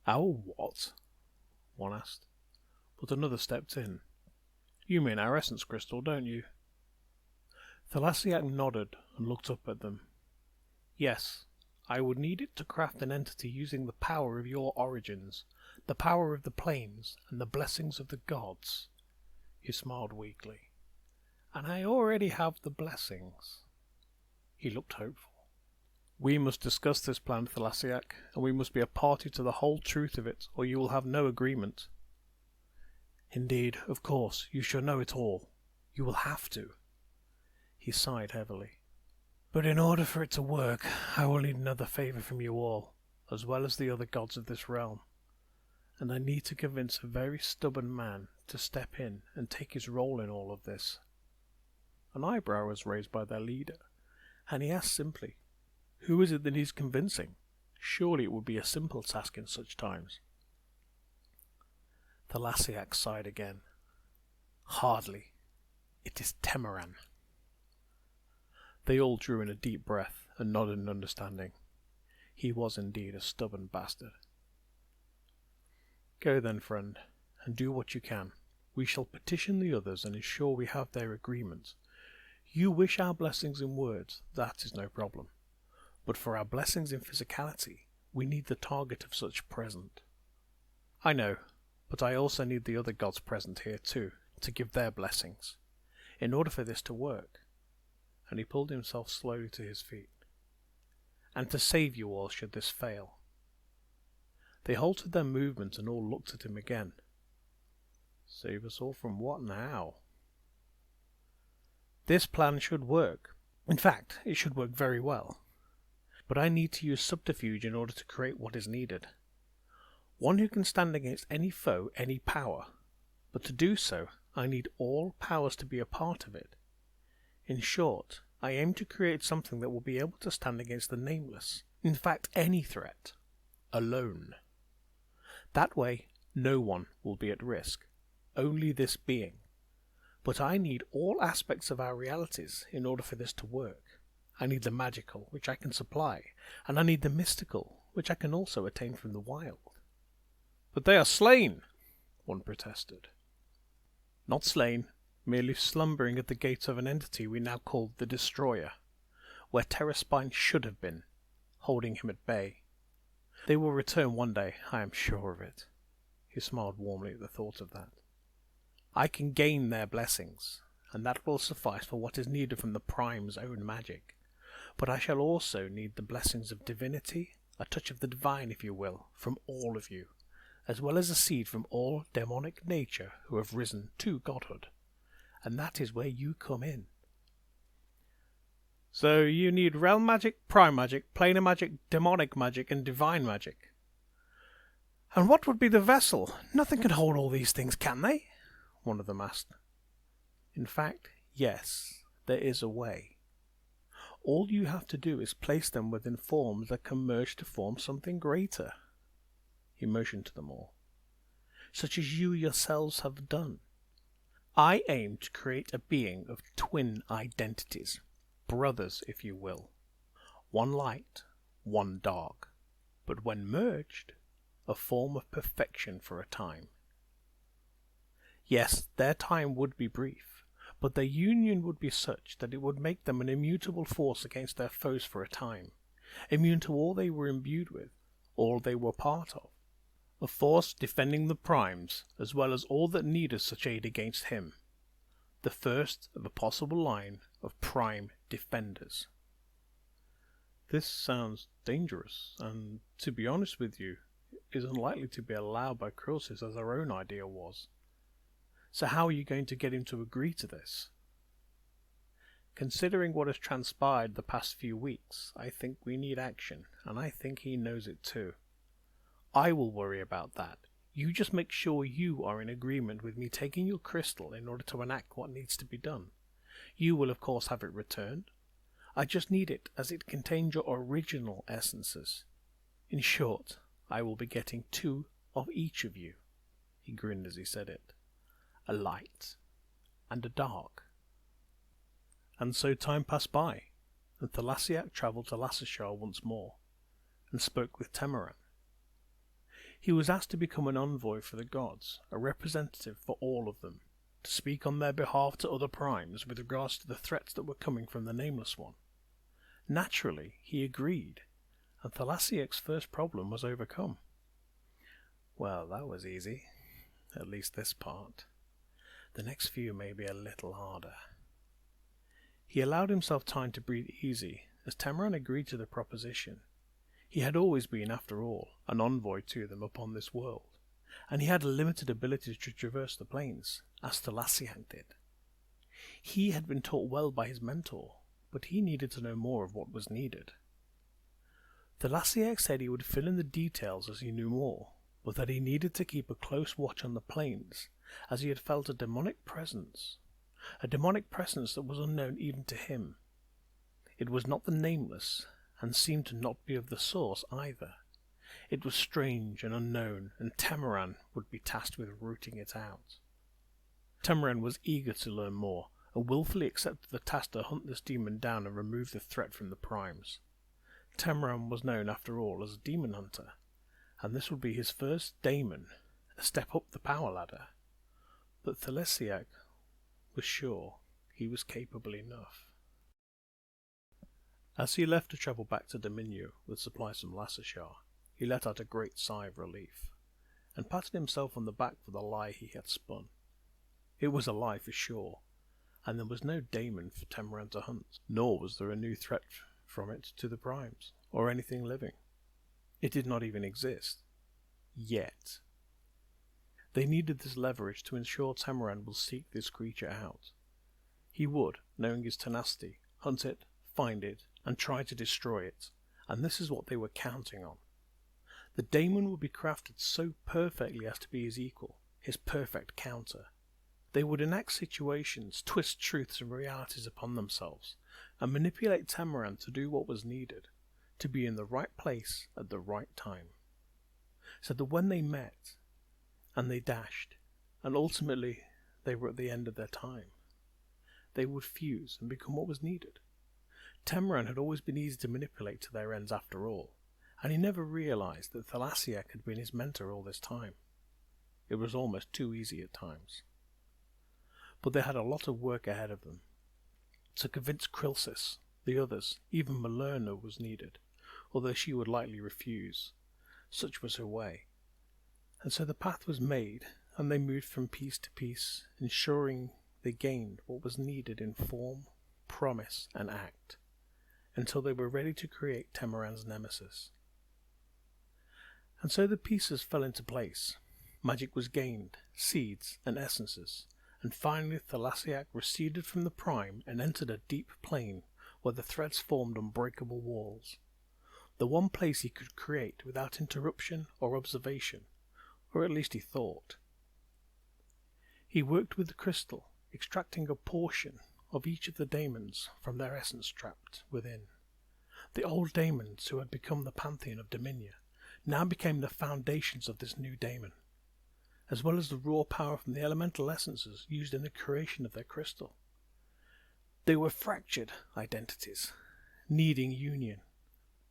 Our what? One asked, but another stepped in. You mean our essence crystal, don't you? Thalasiak nodded and looked up at them. Yes, I would need it to craft an entity using the power of your origins, the power of the planes, and the blessings of the gods. He smiled weakly. And I already have the blessings. He looked hopeful. We must discuss this plan, Thalasiak, and we must be a party to the whole truth of it, or you will have no agreement. Indeed, of course, you shall know it all. You will have to. He sighed heavily. But in order for it to work, I will need another favour from you all, as well as the other gods of this realm. And I need to convince a very stubborn man to step in and take his role in all of this. An eyebrow was raised by their leader, and he asked simply, who is it that he's convincing? Surely it would be a simple task in such times. Thalasiak sighed again. Hardly. It is Temeran. They all drew in a deep breath and nodded in understanding. He was indeed a stubborn bastard. Go then, friend, and do what you can. We shall petition the others and ensure we have their agreement. You wish our blessings in words, that is no problem. But for our blessings in physicality, we need the target of such present. I know, but I also need the other gods present here too, to give their blessings, in order for this to work. And he pulled himself slowly to his feet. And to save you all should this fail. They halted their movement and all looked at him again. Save us all from what and how? This plan should work. In fact, it should work very well. But I need to use subterfuge in order to create what is needed. One who can stand against any foe, any power. But to do so, I need all powers to be a part of it. In short, I aim to create something that will be able to stand against the Nameless, in fact any threat, alone. That way, no one will be at risk, only this being. But I need all aspects of our realities in order for this to work. I need the magical, which I can supply, and I need the mystical, which I can also attain from the wild. But they are slain, one protested. Not slain, merely slumbering at the gates of an entity we now call the Destroyer, where Terraspine should have been, holding him at bay. They will return one day, I am sure of it. He smiled warmly at the thought of that. I can gain their blessings, and that will suffice for what is needed from the Prime's own magic. But I shall also need the blessings of divinity, a touch of the divine, if you will, from all of you, as well as a seed from all demonic nature who have risen to godhood. And that is where you come in. So you need realm magic, prime magic, planar magic, demonic magic, and divine magic. And what would be the vessel? Nothing can hold all these things, can they? One of them asked. In fact, yes, there is a way. All you have to do is place them within forms that can merge to form something greater. He motioned to them all. Such as you yourselves have done. I aim to create a being of twin identities, brothers if you will. One light, one dark, but when merged, a form of perfection for a time. Yes, their time would be brief, but their union would be such that it would make them an immutable force against their foes for a time, immune to all they were imbued with, all they were part of. A force defending the primes, as well as all that needed such aid against him. The first of a possible line of prime defenders. This sounds dangerous, and, to be honest with you, is unlikely to be allowed by chrylsis as our own idea was. So how are you going to get him to agree to this? Considering what has transpired the past few weeks, I think we need action, and I think he knows it too. I will worry about that. You just make sure you are in agreement with me taking your crystal in order to enact what needs to be done. You will of course have it returned. I just need it as it contains your original essences. In short, I will be getting 2 of each of you. He grinned as he said it. A light and a dark. And so time passed by, and Thalasiak travelled to Lassashar once more, and spoke with Temeran. He was asked to become an envoy for the gods, a representative for all of them, to speak on their behalf to other primes with regards to the threats that were coming from the Nameless One. Naturally, he agreed, and Thalassiac's first problem was overcome. Well, that was easy. At least this part. The next few may be a little harder. He allowed himself time to breathe easy, as Tamaran agreed to the proposition. He had always been, after all, an envoy to them upon this world, and he had a limited ability to traverse the plains, as Thalassiac did. He had been taught well by his mentor, but he needed to know more of what was needed. Thalassiac said he would fill in the details as he knew more, but that he needed to keep a close watch on the plains, as he had felt a demonic presence that was unknown even to him. It was not the Nameless, and seemed to not be of the source either. It was strange and unknown, and Tamaran would be tasked with rooting it out. Tamaran was eager to learn more, and willfully accepted the task to hunt this demon down and remove the threat from the primes. Tamaran was known, after all, as a demon hunter, and this would be his first daemon, a step up the power ladder. But Thalassiac was sure he was capable enough. As he left to travel back to Dominion with supplies from Lassashar, he let out a great sigh of relief, and patted himself on the back for the lie he had spun. It was a lie for sure, and there was no daemon for Tamaran to hunt, nor was there a new threat from it to the primes, or anything living. It did not even exist. Yet. They needed this leverage to ensure Tamaran will seek this creature out. He would, knowing his tenacity, hunt it, find it, and try to destroy it, and this is what they were counting on. The daemon would be crafted so perfectly as to be his equal, his perfect counter. They would enact situations, twist truths and realities upon themselves, and manipulate Tamaran to do what was needed, to be in the right place at the right time. So that when they met, and they dashed, and ultimately they were at the end of their time, they would fuse and become what was needed. Tamaran had always been easy to manipulate to their ends after all, and he never realized that Thalassiac had been his mentor all this time. It was almost too easy at times. But they had a lot of work ahead of them. To convince chrylsis, the others, even Malerna was needed, although she would likely refuse. Such was her way. And so the path was made, and they moved from piece to piece, ensuring they gained what was needed in form, promise, and act, until they were ready to create Tamaran's nemesis. And so the pieces fell into place. Magic was gained, seeds and essences, and finally Thalassiac receded from the prime and entered a deep plain where the threads formed unbreakable walls. The one place he could create without interruption or observation, or at least he thought. He worked with the crystal, extracting a portion of each of the daemons from their essence trapped within. The old daemons who had become the pantheon of Dominion now became the foundations of this new daemon, as well as the raw power from the elemental essences used in the creation of their crystal. They were fractured identities, needing union,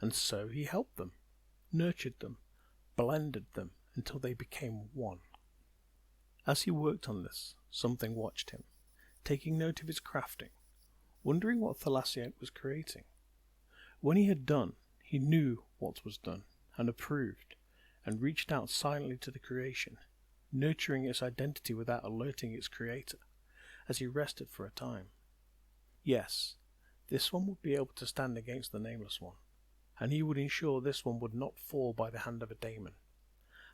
and so he helped them, nurtured them, blended them until they became one. As he worked on this, something watched him, taking note of his crafting, wondering what Thalassiac was creating. When he had done, he knew what was done, and approved, and reached out silently to the creation, nurturing its identity without alerting its creator, as he rested for a time. Yes, this one would be able to stand against the Nameless One, and he would ensure this one would not fall by the hand of a daemon,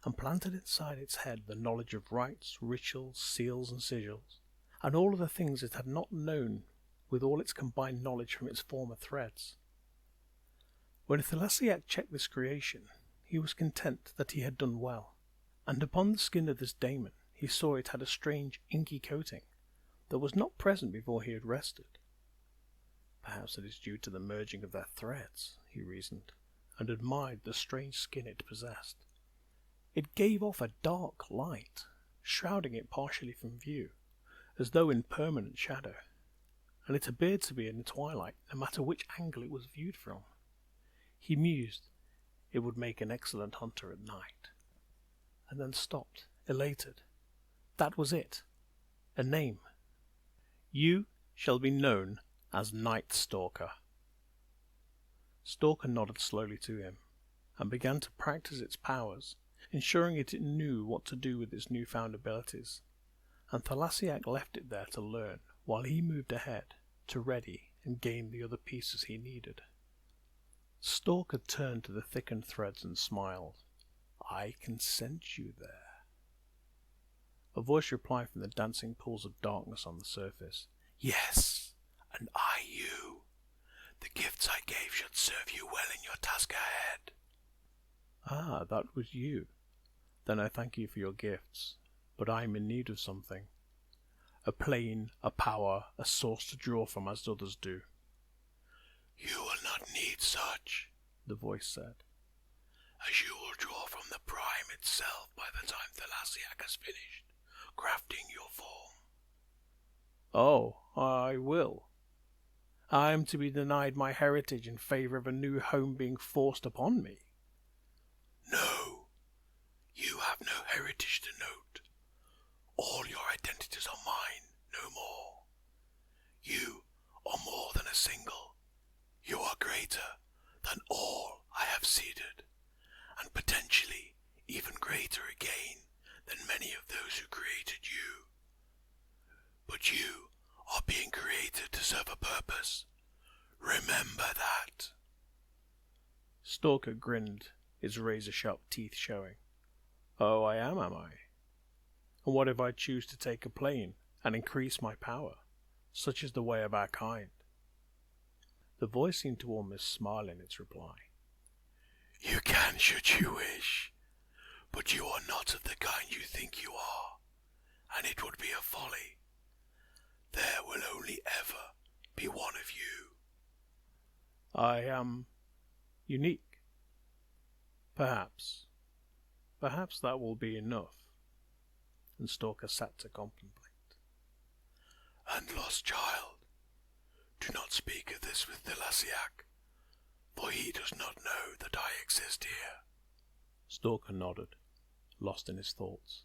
and planted inside its head the knowledge of rites, rituals, seals and sigils, and all of the things it had not known with all its combined knowledge from its former threads. When Thalassiac checked this creation, he was content that he had done well, and upon the skin of this daemon he saw it had a strange inky coating that was not present before he had rested. Perhaps it is due to the merging of their threads, he reasoned, and admired the strange skin it possessed. It gave off a dark light, shrouding it partially from view, as though in permanent shadow, and it appeared to be in the twilight, no matter which angle it was viewed from. He mused, it would make an excellent hunter at night. and then stopped, elated. That was it. A name. You shall be known as Night Stalker. Stalker nodded slowly to him, and began to practice its powers, ensuring it knew what to do with its newfound abilities, and Thalassiac left it there to learn, while he moved ahead, to ready and gain the other pieces he needed. Stalker turned to the thickened threads and smiled. I can sense you there. A voice replied from the dancing pools of darkness on the surface. Yes, and I you. The gifts I gave should serve you well in your task ahead. Ah, that was you. Then I thank you for your gifts, but I am in need of something. A plane, a power, a source to draw from as others do. You will not need such, the voice said, as you will draw from the prime itself by the time Thalassiac has finished crafting your form. Oh, I will. I am to be denied my heritage in favour of a new home being forced upon me. No, you have no heritage to note. All your identities are mine, no more. You are more than a single. You are greater than all I have seeded, and potentially even greater again than many of those who created you. But you are being created to serve a purpose. Remember that. Stalker grinned, his razor-sharp teeth showing. Oh, I am I? And what if I choose to take a plane and increase my power? Such is the way of our kind. The voice seemed to almost smile in its reply. You can should you wish, but you are not of the kind you think you are, and it would be a folly. There will only ever be one of you. I am unique. Perhaps that will be enough. And Stalker sat to contemplate. And lost child, do not speak of this with Thalassiac, for he does not know that I exist here. Stalker nodded, lost in his thoughts.